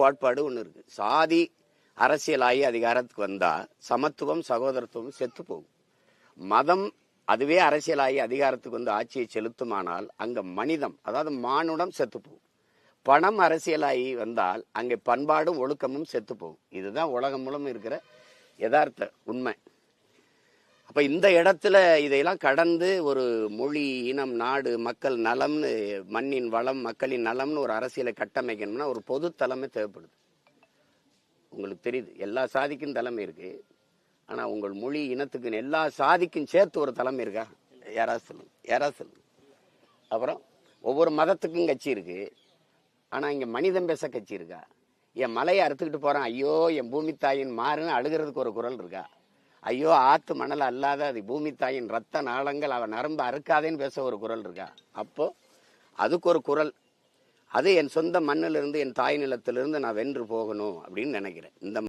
கோட்பாடு ஒன்று இருக்கு. சாதி அரசியலாகி அதிகாரத்துக்கு வந்தா சமத்துவம் சகோதரத்துவம் செத்து போகும். மதம் அதுவே அரசியலாகி அதிகாரத்துக்கு வந்து ஆட்சியை செலுத்துமானால் அங்க மனிதம், அதாவது மானுடம் செத்து போகும். பணம் அரசியலாகி வந்தால் அங்கே பண்பாடும் ஒழுக்கமும் செத்து போகும். இதுதான் உலகம் மூலம் இருக்கிற யதார்த்த உண்மை. அப்ப இந்த இடத்துல இதையெல்லாம் கடந்து ஒரு மொழி, இனம், நாடு, மக்கள் நலம்னு, மண்ணின் வளம், மக்களின் நலம்னு ஒரு அரசியலை கட்டமைக்கணும்னா ஒரு பொது தலைமை தேவைப்படுது. உங்களுக்கு தெரியுது, எல்லா சாதிக்கும் தலைமை இருக்கு. ஆனா உங்கள் மொழி இனத்துக்கு எல்லா சாதிக்கும் சேர்த்து ஒரு தலைமை இருக்கா? யாராவது சொல்லுங்க. அப்புறம் ஒவ்வொரு மதத்துக்கும் கட்சி இருக்கு. ஆனா இங்க மனிதம் பேச கட்சி இருக்கா? என் மலையை அறுத்துக்கிட்டு போறான், ஐயோ என் பூமி தாயின் மாறுன்னு அழுகிறதுக்கு ஒரு குரல் இருக்கா? ஐயோ ஆத்து மணல் அல்லாத அது பூமி தாயின் ரத்த நாளங்கள் அவன் நரம்பு அறுக்காதேன்னு பேச ஒரு குரல் இருக்கா? அப்போ அதுக்கு ஒரு குரல். அது என் சொந்த மண்ணிலிருந்து, என் தாய் நிலத்திலிருந்து நான் வென்று போகணும் அப்படின்னு நினைக்கிறேன். இந்த